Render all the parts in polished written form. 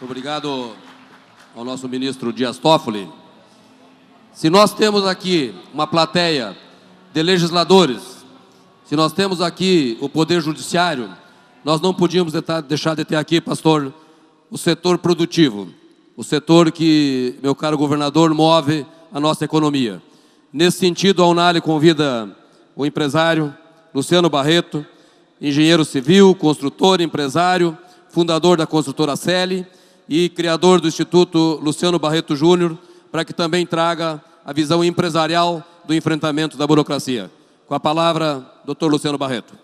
Obrigado ao nosso ministro Dias Toffoli. Se nós temos aqui uma plateia de legisladores, se nós temos aqui o Poder Judiciário, nós não podíamos deixar de ter aqui, pastor, o setor produtivo, o setor que, meu caro governador, move a nossa economia. Nesse sentido, a Unale convida o empresário Luciano Barreto, engenheiro civil, construtor, empresário, fundador da construtora Celi e criador do Instituto Luciano Barreto Júnior, para que também traga a visão empresarial do enfrentamento da burocracia. Com a palavra, doutor Luciano Barreto.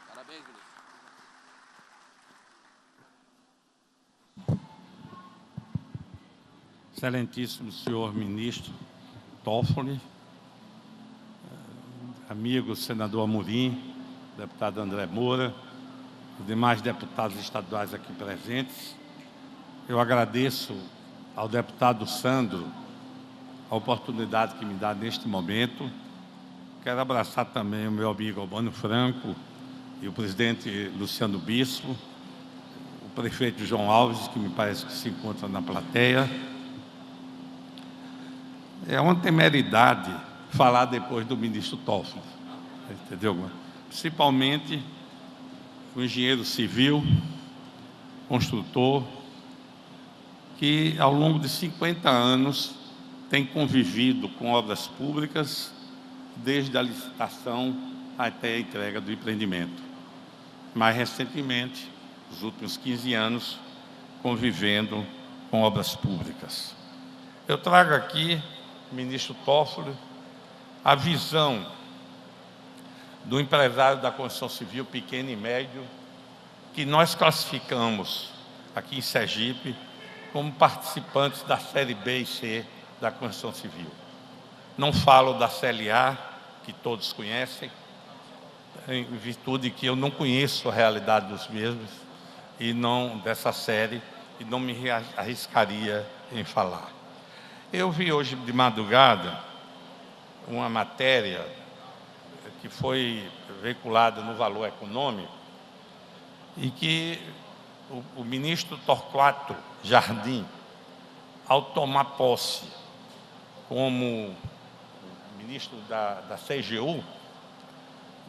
Parabéns, ministro. Excelentíssimo senhor ministro Toffoli, amigo senador Amorim, deputado André Moura, os demais deputados estaduais aqui presentes. Eu agradeço ao deputado Sandro a oportunidade que me dá neste momento. Quero abraçar também o meu amigo Albano Franco e o presidente Luciano Bispo, o prefeito João Alves, que me parece que se encontra na plateia. É uma temeridade falar depois do ministro Toffoli, entendeu? Principalmente o engenheiro civil, construtor, que ao longo de 50 anos tem convivido com obras públicas, desde a licitação até a entrega do empreendimento. Mais recentemente, nos últimos 15 anos, convivendo com obras públicas. Eu trago aqui, ministro Toffoli, a visão do empresário da construção civil pequeno e médio, que nós classificamos aqui em Sergipe como participantes da série B e C da construção civil. Não falo da série A, que todos conhecem, em virtude que eu não conheço a realidade dos mesmos, e não dessa série, e não me arriscaria em falar. Eu vi hoje de madrugada uma matéria que foi veiculada no Valor Econômico e que o ministro Torquato Jardim, ao tomar posse como ministro da CGU,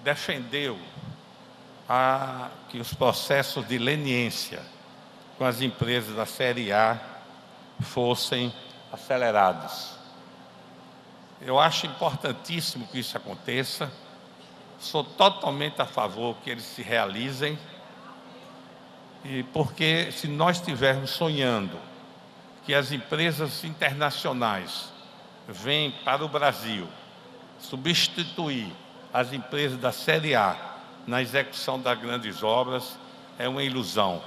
defendeu que os processos de leniência com as empresas da série A fossem acelerados. Eu acho importantíssimo que isso aconteça. Sou totalmente a favor que eles se realizem, porque se nós estivermos sonhando que as empresas internacionais vêm para o Brasil substituir as empresas da série A na execução das grandes obras, é uma ilusão.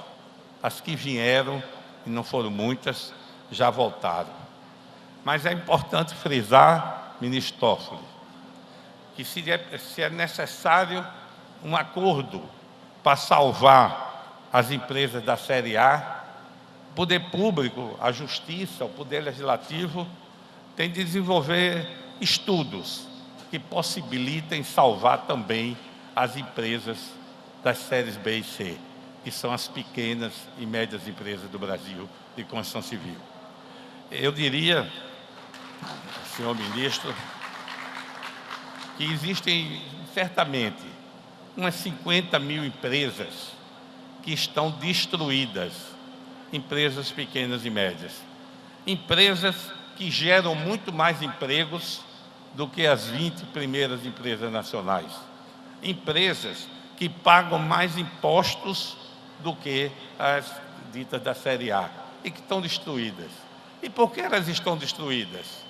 As que vieram, e não foram muitas, já voltaram. Mas é importante frisar, ministro Toffoli, que se é necessário um acordo para salvar as empresas da série A, o poder público, a justiça, o poder legislativo tem de desenvolver estudos que possibilitem salvar também as empresas das séries B e C, que são as pequenas e médias empresas do Brasil de construção civil. Eu diria, senhor ministro, que existem, certamente, umas 50 mil empresas que estão destruídas, empresas pequenas e médias. Empresas que geram muito mais empregos do que as 20 primeiras empresas nacionais. Empresas que pagam mais impostos do que as ditas da série A e que estão destruídas. E por que elas estão destruídas?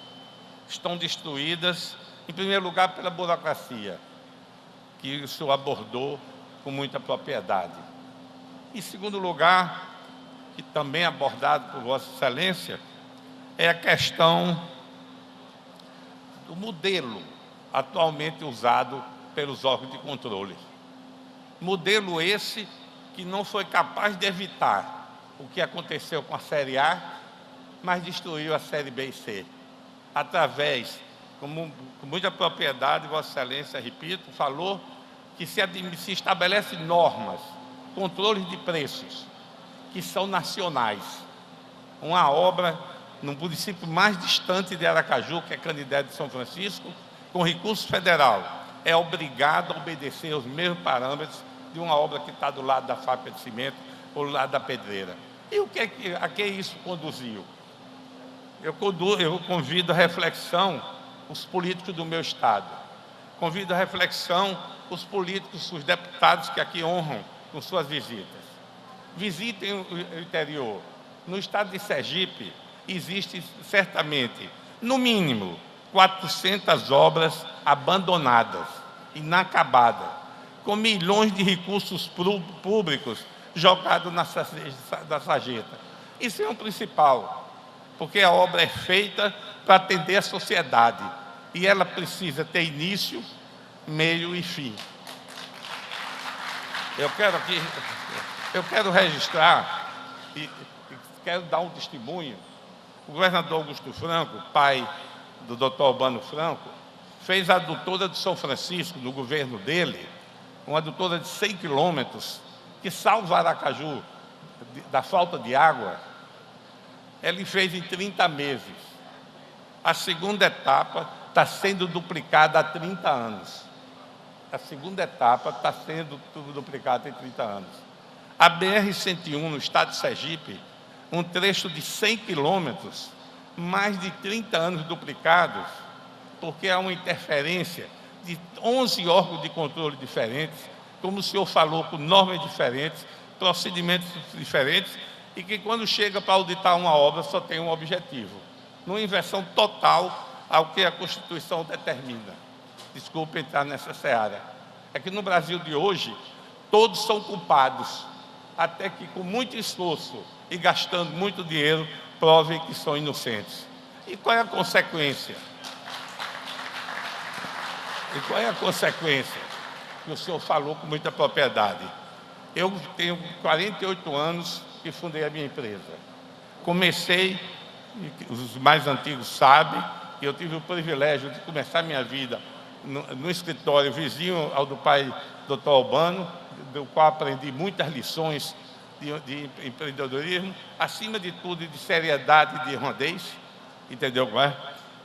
Estão destruídas, em primeiro lugar, pela burocracia, que o senhor abordou com muita propriedade. Em segundo lugar, que também é abordado por Vossa Excelência, é a questão do modelo atualmente usado pelos órgãos de controle. Modelo esse que não foi capaz de evitar o que aconteceu com a série A, mas destruiu a série B e C, através, com muita propriedade, Vossa Excelência, repito, falou que se estabelece normas, controles de preços, que são nacionais. Uma obra no município mais distante de Aracaju, que é Canidé de São Francisco, com recurso federal, é obrigado a obedecer aos mesmos parâmetros de uma obra que está do lado da fábrica de cimento ou do lado da pedreira. E a que isso conduziu? Eu convido a reflexão os políticos do meu estado. Convido a reflexão os políticos, os deputados que aqui honram com suas visitas. Visitem o interior. No estado de Sergipe, existe certamente, no mínimo, 400 obras abandonadas, inacabadas, com milhões de recursos públicos jogados na sarjeta. Isso é o principal, porque a obra é feita para atender a sociedade e ela precisa ter início, meio e fim. Eu quero registrar e quero dar um testemunho. O governador Augusto Franco, pai do Dr. Albano Franco, fez a adutora de São Francisco, no governo dele, uma adutora de 100 quilômetros, que salva Aracaju da falta de água. Ele fez em 30 meses. A segunda etapa está sendo duplicada há 30 anos. A segunda etapa está sendo duplicada em 30 anos. A BR-101, no estado de Sergipe, um trecho de 100 quilômetros, mais de 30 anos duplicados, porque há uma interferência de 11 órgãos de controle diferentes, como o senhor falou, com normas diferentes, procedimentos diferentes, e que quando chega para auditar uma obra só tem um objetivo, numa inversão total ao que a Constituição determina. Desculpe entrar nessa seara. É que no Brasil de hoje, todos são culpados, até que com muito esforço e gastando muito dinheiro, provem que são inocentes. E qual é a consequência? E qual é a consequência? Que o senhor falou com muita propriedade. Eu tenho 48 anos que fundei a minha empresa. Comecei, os mais antigos sabem, que eu tive o privilégio de começar minha vida no escritório vizinho ao do pai Dr. Albano, do qual aprendi muitas lições de empreendedorismo, acima de tudo de seriedade e de honradez, entendeu?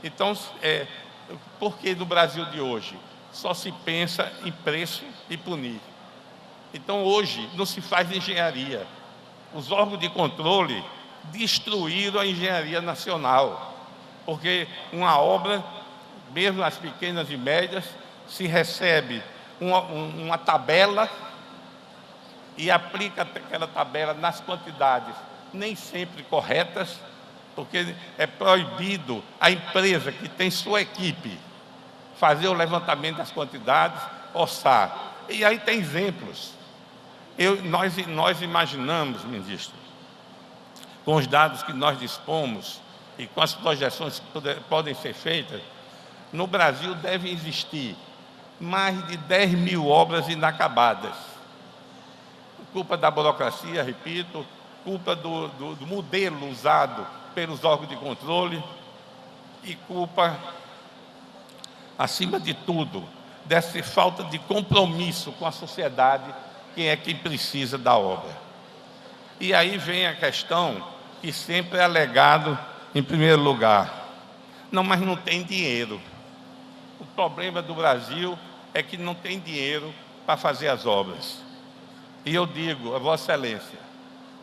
Então, por que no Brasil de hoje só se pensa em preço e punir? Então, hoje não se faz engenharia. Os órgãos de controle destruíram a engenharia nacional, porque uma obra, mesmo as pequenas e médias, se recebe uma tabela e aplica aquela tabela nas quantidades nem sempre corretas, porque é proibido a empresa que tem sua equipe fazer o levantamento das quantidades, orçar. E aí tem exemplos. Nós imaginamos, ministro, com os dados que nós dispomos e com as projeções que podem ser feitas, no Brasil devem existir mais de 10 mil obras inacabadas. Culpa da burocracia, repito, culpa do modelo usado pelos órgãos de controle e culpa, acima de tudo, dessa falta de compromisso com a sociedade, quem é quem precisa da obra. E aí vem a questão que sempre é alegado em primeiro lugar. Não, mas não tem dinheiro. O problema do Brasil é que não tem dinheiro para fazer as obras. E eu digo a Vossa Excelência,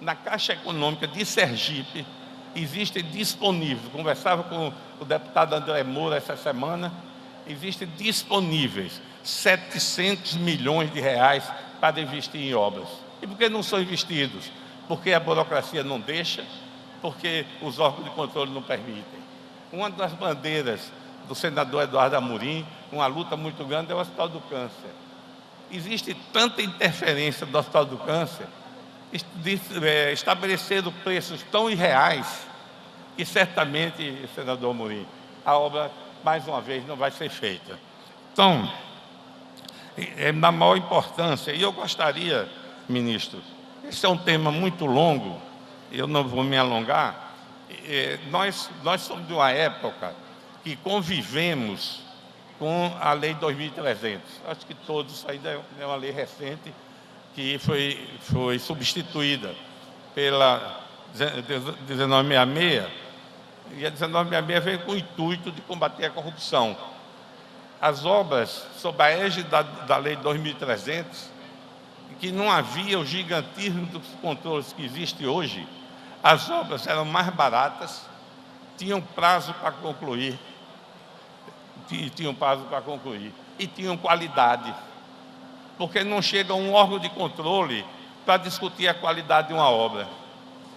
na Caixa Econômica de Sergipe, existem disponíveis, conversava com o deputado André Moura essa semana, existem disponíveis 700 milhões de reais para investir em obras. E por que não são investidos? Porque a burocracia não deixa, porque os órgãos de controle não permitem. Uma das bandeiras do senador Eduardo Amorim, uma luta muito grande, é o Hospital do Câncer. Existe tanta interferência do Hospital do Câncer, estabelecendo preços tão irreais, que certamente, senador Amorim, a obra, mais uma vez, não vai ser feita. Então, é da maior importância, e eu gostaria, ministro, esse é um tema muito longo, eu não vou me alongar, nós somos de uma época que convivemos com a Lei 2300. Acho que todos, ainda é uma lei recente que foi substituída. pela 1966, e a 1966 veio com o intuito de combater a corrupção. As obras, sob a égide da Lei 2.300, que não havia o gigantismo dos controles que existe hoje, as obras eram mais baratas, tinham prazo para concluir, e tinham qualidade, porque não chega um órgão de controle para discutir a qualidade de uma obra.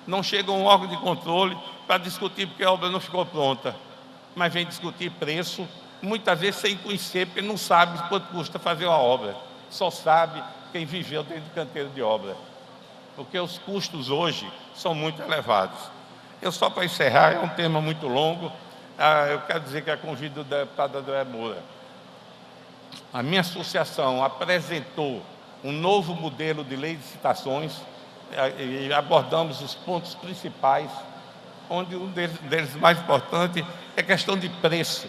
Não chega um órgão de controle para discutir porque a obra não ficou pronta, mas vem discutir preço, muitas vezes sem conhecer, porque não sabe quanto custa fazer uma obra. Só sabe quem viveu dentro do canteiro de obra, porque os custos hoje são muito elevados. Eu só para encerrar, é um tema muito longo, eu quero dizer que eu convido o deputado André Moura. A minha associação apresentou um novo modelo de lei de licitações e abordamos os pontos principais, onde um deles mais importante é a questão de preço.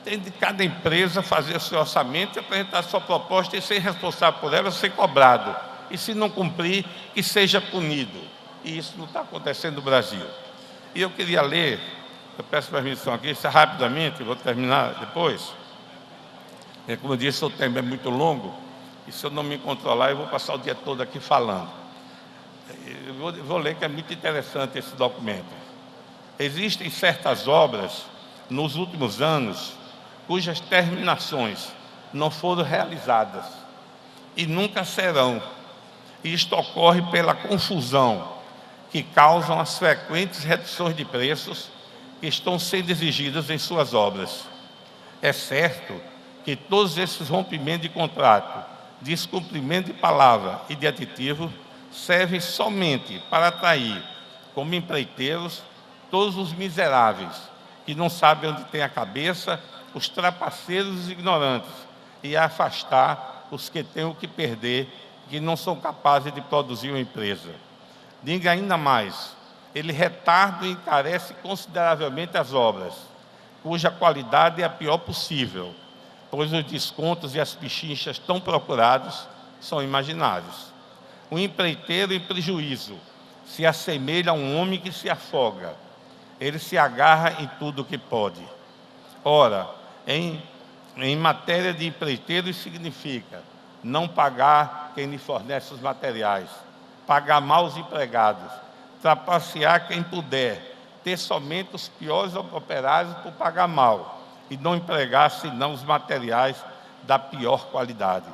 Tem de cada empresa fazer o seu orçamento, apresentar a sua proposta e ser responsável por ela, ser cobrado. E se não cumprir, que seja punido. E isso não está acontecendo no Brasil. E eu queria ler, eu peço permissão aqui, isso rapidamente, vou terminar depois. Como eu disse, o tempo é muito longo, e se eu não me controlar, eu vou passar o dia todo aqui falando. Eu vou ler, que é muito interessante esse documento. Existem certas obras, nos últimos anos, cujas terminações não foram realizadas e nunca serão. E isto ocorre pela confusão que causam as frequentes reduções de preços que estão sendo exigidas em suas obras. É certo que todos esses rompimentos de contrato, descumprimento de palavra e de aditivo servem somente para atrair, como empreiteiros, todos os miseráveis que não sabem onde tem a cabeça, os trapaceiros e ignorantes, e afastar os que têm o que perder, que não são capazes de produzir uma empresa. Diga ainda mais, ele retarda e encarece consideravelmente as obras, cuja qualidade é a pior possível, pois os descontos e as pichinchas tão procurados são imaginários. O empreiteiro em prejuízo se assemelha a um homem que se afoga. Ele se agarra em tudo o que pode. Ora, em matéria de empreiteiro, isso significa não pagar quem lhe fornece os materiais, pagar mal os empregados, trapacear quem puder, ter somente os piores operários por pagar mal e não empregar senão os materiais da pior qualidade.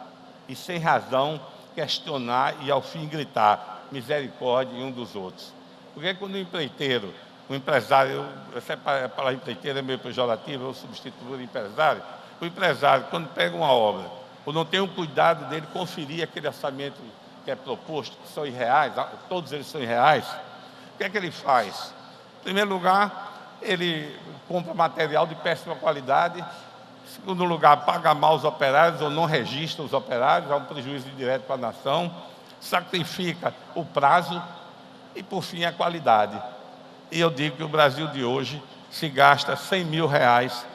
E sem razão questionar e ao fim gritar misericórdia em um dos outros. Porque quando o empreiteiro, o empresário, essa palavra empreiteiro é meio pejorativa, eu substituo o empresário. O empresário, quando pega uma obra, ou não tem o cuidado dele conferir aquele orçamento que é proposto, que são irreais, todos eles são irreais, o que é que ele faz? Em primeiro lugar, ele compra material de péssima qualidade. Em segundo lugar, paga mal os operários ou não registra os operários, há um prejuízo direto para a nação, sacrifica o prazo e, por fim, a qualidade. E eu digo que o Brasil de hoje se gasta 100 mil reais,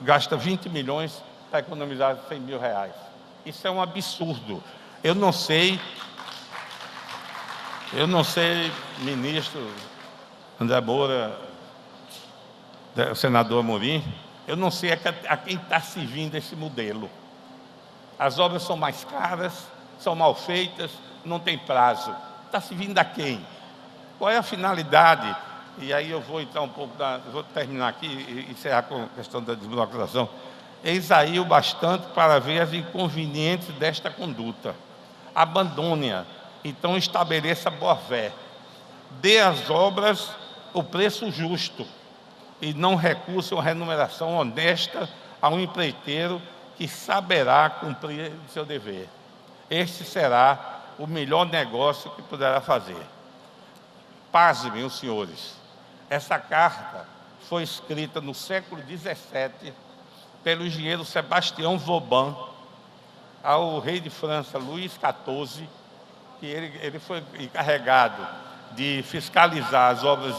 gasta 20 milhões para economizar 100 mil reais. Isso é um absurdo. Eu não sei, ministro André Moura, o senador Amorim, eu não sei a quem está servindo esse modelo. As obras são mais caras, são mal feitas, não tem prazo. Está servindo a quem? Qual é a finalidade? E aí eu vou entrar um pouco, vou terminar aqui e encerrar com a questão da desburocratização. Eis aí o bastante para ver as inconvenientes desta conduta. Abandone-a, então estabeleça boa-fé. Dê às obras o preço justo e não recurse uma remuneração honesta a um empreiteiro que saberá cumprir o seu dever. Este será o melhor negócio que poderá fazer. Pasmem os senhores, essa carta foi escrita no século XVII pelo engenheiro Sebastião Vauban ao rei de França, Luís XIV, que ele foi encarregado de fiscalizar as obras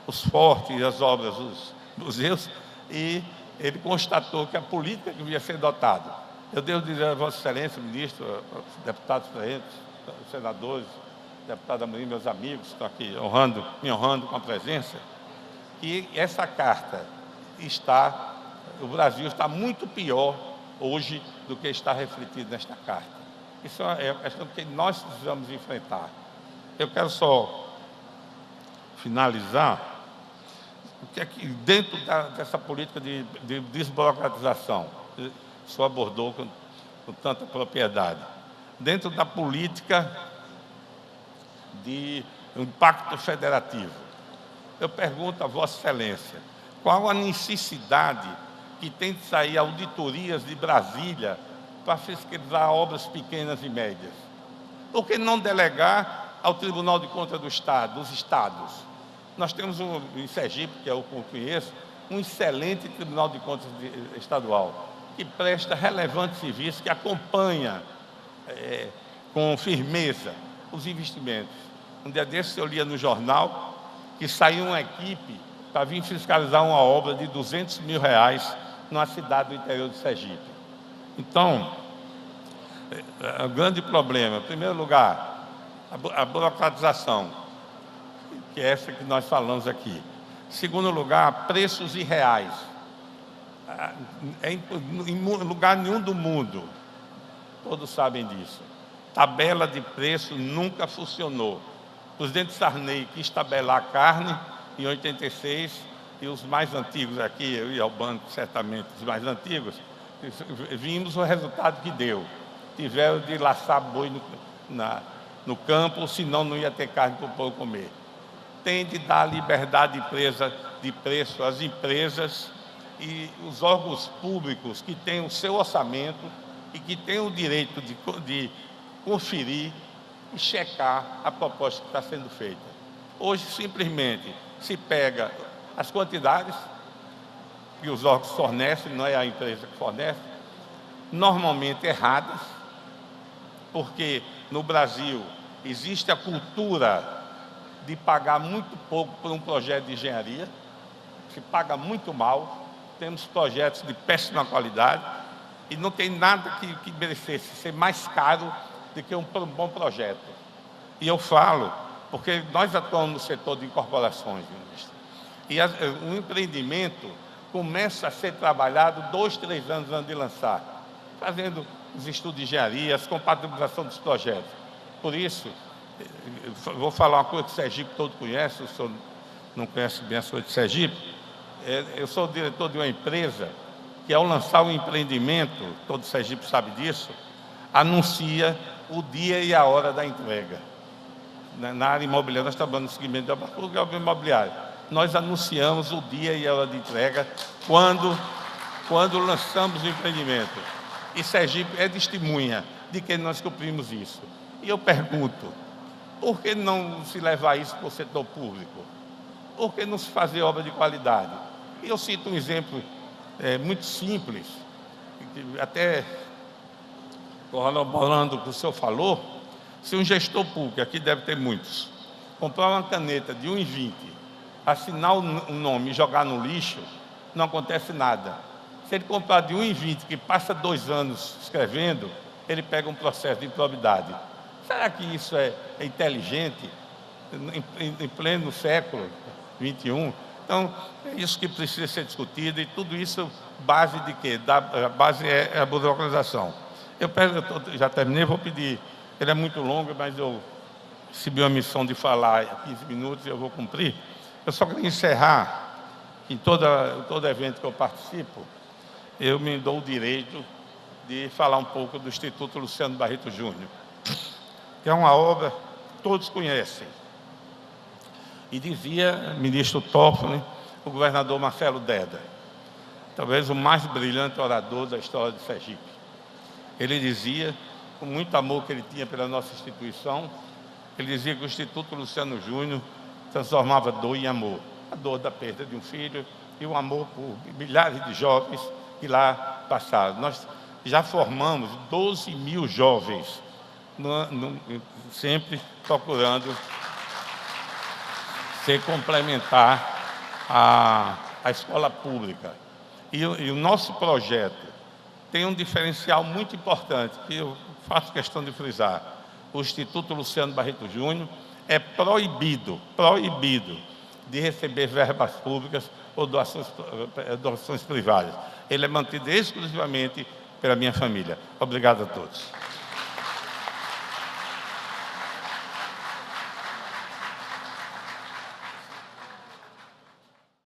os fortes e as obras dos museus, e ele constatou que a política devia ser adotada. Eu devo dizer a Vossa Excelência, ministro, deputados presentes, senadores, deputada Amorim, meus amigos, estão aqui me honrando com a presença, que essa carta o Brasil está muito pior hoje do que está refletido nesta carta. Isso é uma questão que nós precisamos enfrentar. Eu quero só finalizar, que aqui dentro dessa política de desburocratização, o senhor abordou com tanta propriedade, dentro da política de impacto federativo, eu pergunto a Vossa Excelência, qual a necessidade que tem de sair auditorias de Brasília para fiscalizar obras pequenas e médias? Por que não delegar ao Tribunal de Contas do Estado, dos estados? Nós temos em Sergipe, que é o que eu conheço, um excelente Tribunal de Contas estadual, que presta relevante serviço, que acompanha com firmeza os investimentos. Um dia desses eu lia no jornal que saiu uma equipe para vir fiscalizar uma obra de R$200 mil numa cidade do interior de Sergipe. Então, o grande problema, em primeiro lugar, a burocratização, que é essa que nós falamos aqui. Em segundo lugar, preços irreais. Em lugar nenhum do mundo, todos sabem disso, tabela de preço nunca funcionou. O presidente Sarney quis tabelar a carne em 86, e os mais antigos aqui, eu e Albano, certamente os mais antigos, vimos o resultado que deu. Tiveram de laçar boi no campo, senão não ia ter carne para o povo comer. Tem de dar liberdade de preço às empresas e os órgãos públicos que têm o seu orçamento e que têm o direito de conferir e checar a proposta que está sendo feita. Hoje, simplesmente, se pega as quantidades que os órgãos fornecem, não é a empresa que fornece, normalmente erradas, porque no Brasil existe a cultura de pagar muito pouco por um projeto de engenharia, se paga muito mal, temos projetos de péssima qualidade, e não tem nada que merecesse ser mais caro do que um bom projeto. E eu falo, porque nós atuamos no setor de incorporações, ministro, e o empreendimento começa a ser trabalhado 2, 3 anos antes de lançar, fazendo os estudos de engenharia, a compatibilização dos projetos. Por isso, eu vou falar uma coisa que o Sergipe todo conhece, o senhor não conhece bem a sua de Sergipe. Eu sou diretor de uma empresa que, ao lançar um empreendimento, todo Sergipe sabe disso, anuncia o dia e a hora da entrega. Na área imobiliária, nós trabalhamos no segmento da obra pública e obra imobiliária. Nós anunciamos o dia e a hora de entrega quando lançamos o empreendimento. E Sergipe é testemunha de que nós cumprimos isso. E eu pergunto, por que não se levar isso para o setor público? Por que não se fazer obra de qualidade? E eu cito um exemplo muito simples, até corroborando o que o senhor falou. Se um gestor público, aqui deve ter muitos, comprar uma caneta de 1,20, assinar um nome e jogar no lixo, não acontece nada. Se ele comprar de 1,20, que passa 2 anos escrevendo, ele pega um processo de improbidade. Será que isso é inteligente em pleno século XXI? Então, é isso que precisa ser discutido, e tudo isso, base de quê? A base é a burocratização. Eu já terminei, vou pedir, ele é muito longo, mas eu recebi uma missão de falar 15 minutos e eu vou cumprir. Eu só queria encerrar, em todo evento que eu participo, eu me dou o direito de falar um pouco do Instituto Luciano Barreto Júnior, que é uma obra que todos conhecem. E dizia, ministro Toffoli, o governador Marcelo Deda, talvez o mais brilhante orador da história de Sergipe. Ele dizia, com muito amor que ele tinha pela nossa instituição, ele dizia que o Instituto Luciano Júnior transformava dor em amor. A dor da perda de um filho e o amor por milhares de jovens que lá passaram. Nós já formamos 12 mil jovens, sempre procurando ser complementar à escola pública. E o nosso projeto tem um diferencial muito importante, que eu faço questão de frisar. o Instituto Luciano Barreto Júnior é proibido de receber verbas públicas ou doações privadas. Ele é mantido exclusivamente pela minha família. Obrigado a todos.